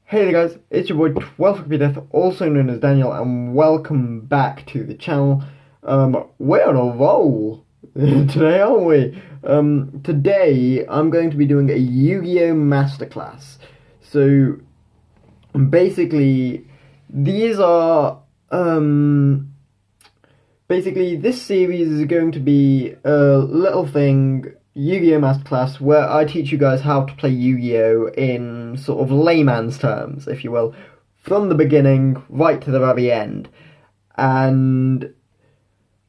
Hey there guys, it's your boy 12 also known as Daniel, and welcome back to the channel. We're on a roll today, aren't we? Today I'm going to be doing a Yu-Gi-Oh Masterclass. So basically, these are basically this series is going to be a little thing, Yu-Gi-Oh Masterclass, where I teach you guys how to play Yu-Gi-Oh in sort of layman's terms, if you will, from the beginning right to the very end. And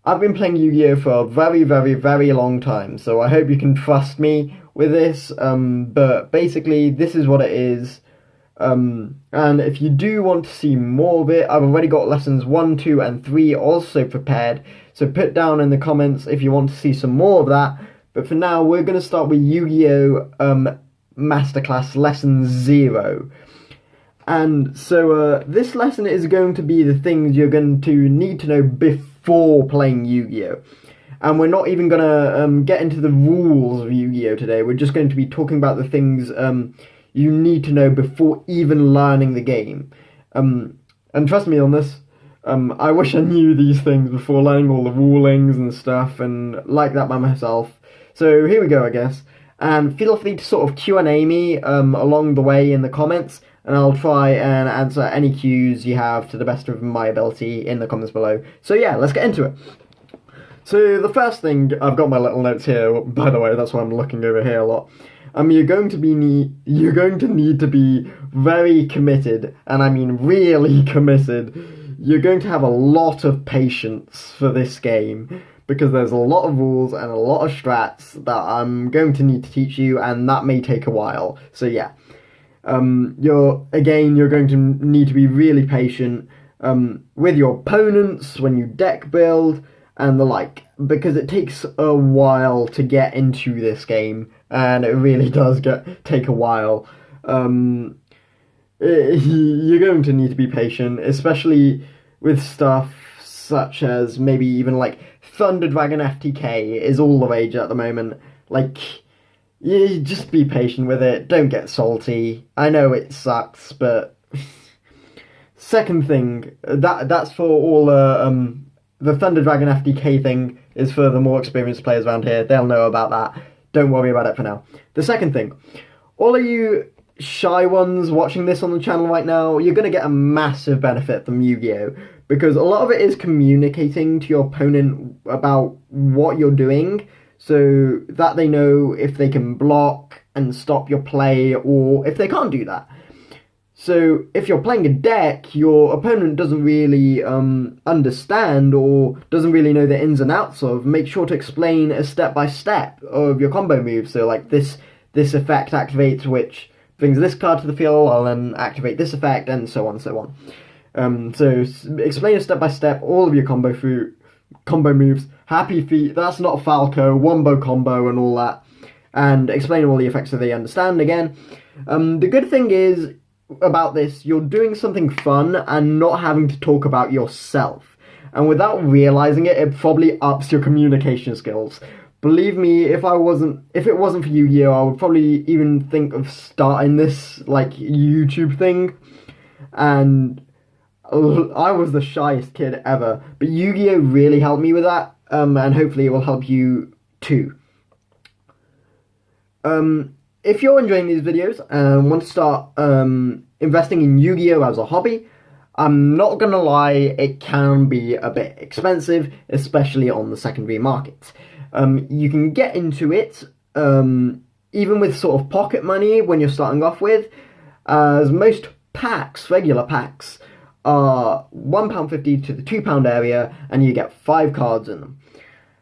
I've been playing Yu-Gi-Oh for a very, very, very long time, so I hope you can trust me with this. But basically, this is what it is. And if you do want to see more of it, I've already got lessons 1, 2, and 3 also prepared. So put down in the comments if you want to see some more of that. But for now, we're going to start with Yu-Gi-Oh! Masterclass Lesson 0. And so this lesson is going to be the things you're going to need to know before playing Yu-Gi-Oh! And we're not even going to get into the rules of Yu-Gi-Oh! Today. We're just going to be talking about the things you need to know before even learning the game. And trust me on this, I wish I knew these things before learning all the rulings and stuff and like that by myself. So here we go, I guess. And feel free to sort of Q&A me along the way in the comments, and I'll try and answer any Qs you have to the best of my ability in the comments below. So yeah, let's get into it. So the first thing, I've got my little notes here, by the way, that's why I'm looking over here a lot. You're going to need to be very committed, and I mean really committed. You're going to have a lot of patience for this game, because there's a lot of rules and a lot of strats that I'm going to need to teach you, and that may take a while. So yeah, you're going to need to be really patient with your opponents when you deck build and the like, because it takes a while to get into this game, and it really does take a while. You're going to need to be patient, especially with stuff such as maybe even like Thunder Dragon FTK is all the rage at the moment. Like, you just be patient with it. Don't get salty. I know it sucks, but second thing, that's for all the Thunder Dragon FTK thing is for the more experienced players around here. They'll know about that. Don't worry about it for now. The second thing, all of you shy ones watching this on the channel right now, you're going to get a massive benefit from Yu-Gi-Oh! Because a lot of it is communicating to your opponent about what you're doing, so that they know if they can block and stop your play, or if they can't do that. So if you're playing a deck your opponent doesn't really understand or doesn't really know the ins and outs of, make sure to explain a step-by-step of your combo moves. So like this effect activates which brings this card to the field, I'll then activate this effect, and so on and so on. So explain a step-by-step all of your combo moves, happy feet, that's not Falco, wombo combo and all that, and explain all the effects so they understand again. The good thing is about this, you're doing something fun and not having to talk about yourself, and without realizing it, it probably ups your communication skills. Believe me, if it wasn't for Yu-Gi-Oh, I would probably even think of starting this like YouTube thing, and I was the shyest kid ever, but Yu-Gi-Oh really helped me with that, and hopefully it will help you too. If you're enjoying these videos and want to start investing in Yu-Gi-Oh as a hobby, I'm not gonna lie, it can be a bit expensive, especially on the secondary market. You can get into it even with sort of pocket money when you're starting off with, as most packs, regular packs, are £1.50 to the £2 area, and you get 5 cards in them.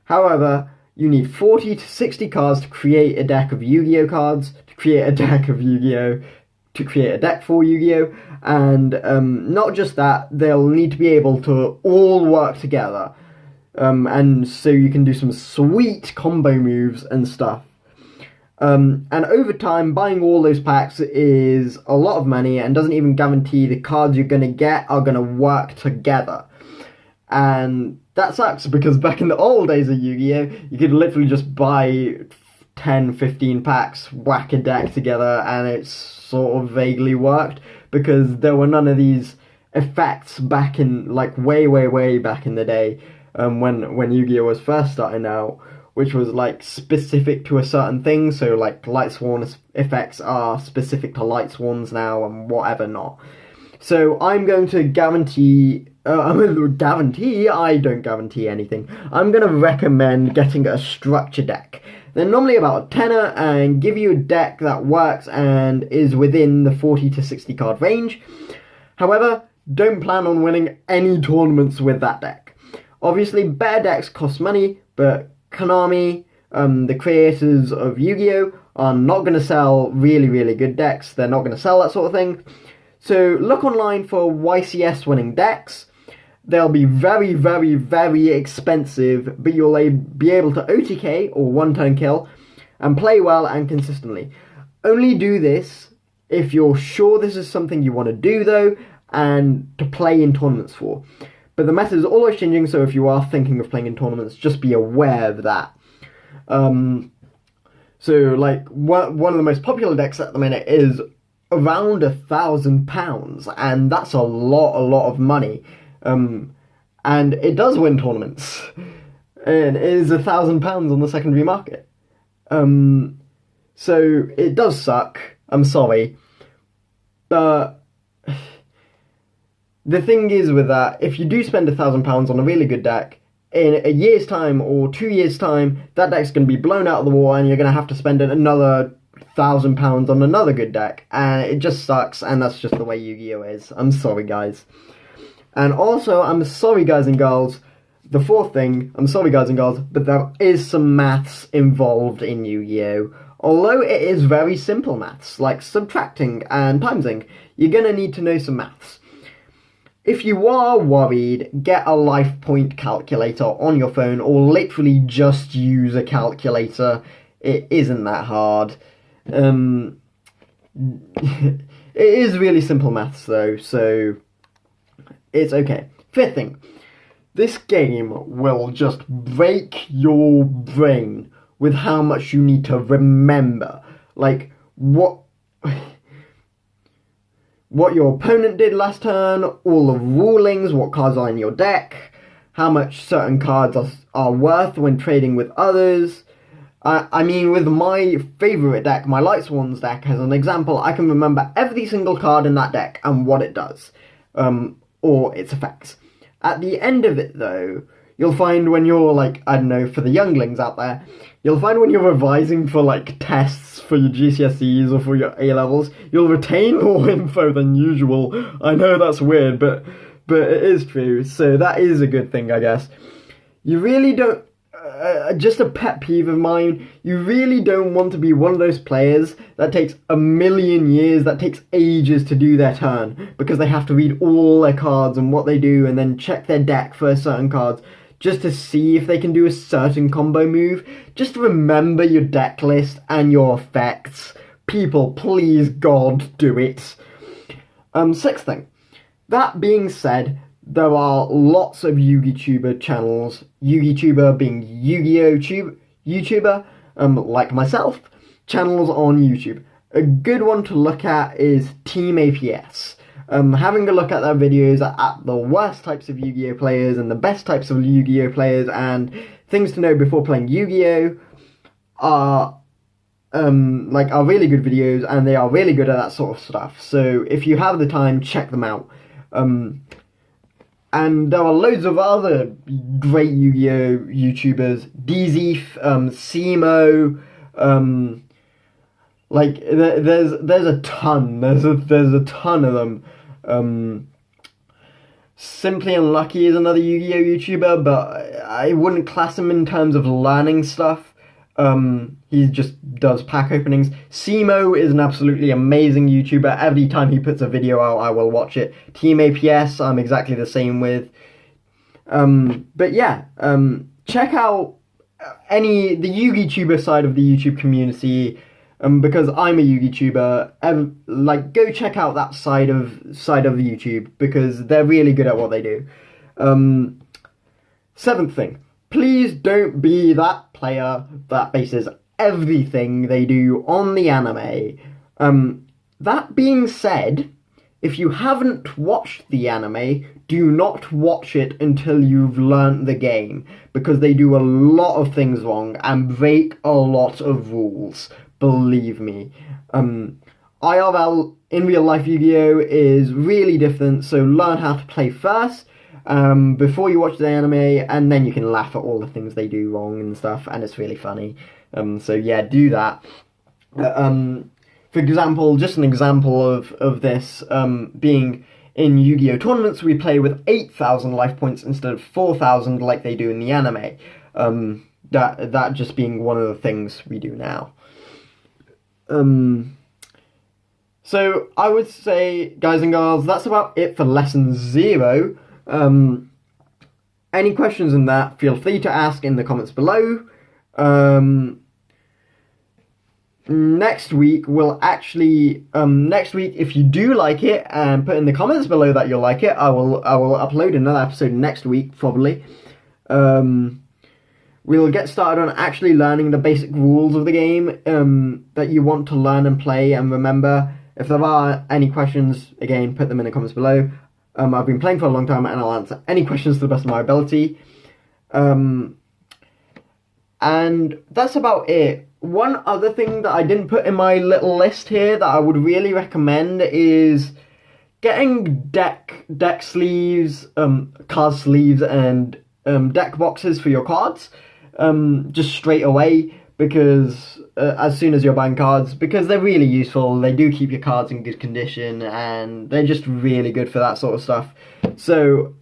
However, you need 40 to 60 cards to create a deck of Yu-Gi-Oh cards, to create a deck of Yu-Gi-Oh, to create a deck for Yu-Gi-Oh, and not just that, they'll need to be able to all work together, and so you can do some sweet combo moves and stuff. And over time, buying all those packs is a lot of money and doesn't even guarantee the cards you're going to get are going to work together. And that sucks, because back in the old days of Yu-Gi-Oh, you could literally just buy 10, 15 packs, whack a deck together, and it sort of vaguely worked. because there were none of these effects back in, like, way back in the day, when Yu-Gi-Oh was first starting out, which was like specific to a certain thing. So like Light Sworn effects are specific to Light Sworns now and whatever not. So I'm going to guarantee, I don't guarantee anything. I'm going to recommend getting a structure deck. They're normally about a tenner and give you a deck that works and is within the 40 to 60 card range. However, don't plan on winning any tournaments with that deck. Obviously, better decks cost money, but Konami, the creators of Yu-Gi-Oh, are not going to sell really good decks. They're not going to sell that sort of thing. So look online for YCS winning decks. They'll be very expensive, but you'll be able to OTK, or one-turn kill, and play well and consistently. Only do this if you're sure this is something you want to do, though, and to play in tournaments for. But the meta is always changing, so if you are thinking of playing in tournaments, just be aware of that. So, like, one of the most popular decks at the minute is around £1,000, and that's a lot of money. And it does win tournaments, and it is £1,000 on the secondary market. So it does suck. I'm sorry, but the thing is with that, if you do spend £1,000 on a really good deck, in a year's time or 2 years' time, that deck's going to be blown out of the water, and you're going to have to spend another £1,000 on another good deck, and it just sucks. And that's just the way Yu-Gi-Oh is. I'm sorry, guys. And also, I'm sorry, guys and girls. The fourth thing, I'm sorry, guys and girls, but there is some maths involved in Yu-Gi-Oh. Although it is very simple maths, like subtracting and timesing, you're going to need to know some maths. If you are worried, get a life point calculator on your phone, or literally just use a calculator. It isn't that hard. It is really simple maths, though, so it's okay. Fifth thing, this game will just break your brain with how much you need to remember. Like, what your opponent did last turn, all the rulings, what cards are in your deck, how much certain cards are worth when trading with others. I mean, with my favourite deck, my Light Swans deck, as an example, I can remember every single card in that deck and what it does, or its effects. At the end of it, though, you'll find when you're, like, I don't know, for the younglings out there, you'll find when you're revising for, like, tests for your GCSEs or for your A-levels, you'll retain more info than usual. I know that's weird, but it is true, so that is a good thing, I guess. You really don't... just a pet peeve of mine, you really don't want to be one of those players that takes a million years, that takes ages to do their turn, because they have to read all their cards and what they do, and then check their deck for certain cards, just to see if they can do a certain combo move. Just remember your deck list and your effects. People, please God, do it. Sixth thing. That being said, there are lots of Yu-Gi-Tuber channels. Yu-Gi-Tuber being Yu-Gi-Oh! YouTuber, like myself, channels on YouTube. A good one to look at is Team APS. Having a look at their videos at the worst types of Yu-Gi-Oh! Players and the best types of Yu-Gi-Oh! Players and things to know before playing Yu-Gi-Oh! are really good videos, and they are really good at that sort of stuff. So if you have the time, check them out. And there are loads of other great Yu-Gi-Oh! YouTubers, DZ, Simo, there's a ton. There's a ton of them. Simply Unlucky is another Yu-Gi-Oh! YouTuber, but I wouldn't class him in terms of learning stuff. He just does pack openings. Simo is an absolutely amazing YouTuber. Every time he puts a video out, I will watch it. Team APS, I'm exactly the same with. But yeah, check out the Yu-Gi-Tuber side of the YouTube community, because I'm a Yu-Gi-Tuber. Go check out that side of YouTube, because they're really good at what they do. Seventh thing. Please don't be that player that bases everything they do on the anime. That being said, if you haven't watched the anime, do not watch it until you've learnt the game, because they do a lot of things wrong and break a lot of rules. Believe me. IRL, in real life Yu-Gi-Oh! Is really different, so learn how to play first, before you watch the anime, and then you can laugh at all the things they do wrong and stuff, and it's really funny. So yeah, do that. For example, just an example of this being in Yu-Gi-Oh! Tournaments, we play with 8,000 life points instead of 4,000 like they do in the anime. That just being one of the things we do now. So I would say, guys and girls, that's about it for lesson 0. Any questions on that, feel free to ask in the comments below. Next week, if you do like it, and put in the comments below that you'll like it, I will upload another episode next week, probably. We'll get started on actually learning the basic rules of the game that you want to learn and play and remember. If there are any questions, again, put them in the comments below. I've been playing for a long time, and I'll answer any questions to the best of my ability. And that's about it. One other thing that I didn't put in my little list here that I would really recommend is getting deck sleeves, card sleeves, and deck boxes for your cards, just straight away, because as soon as you're buying cards, because they're really useful. They do keep your cards in good condition, and they're just really good for that sort of stuff. So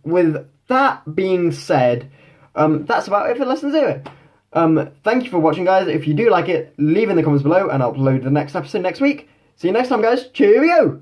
with that being said, that's about it for lesson 0. Thank you for watching, guys. If you do like it, leave in the comments below, and I'll upload the next episode next week. See you next time, guys. Cheerio!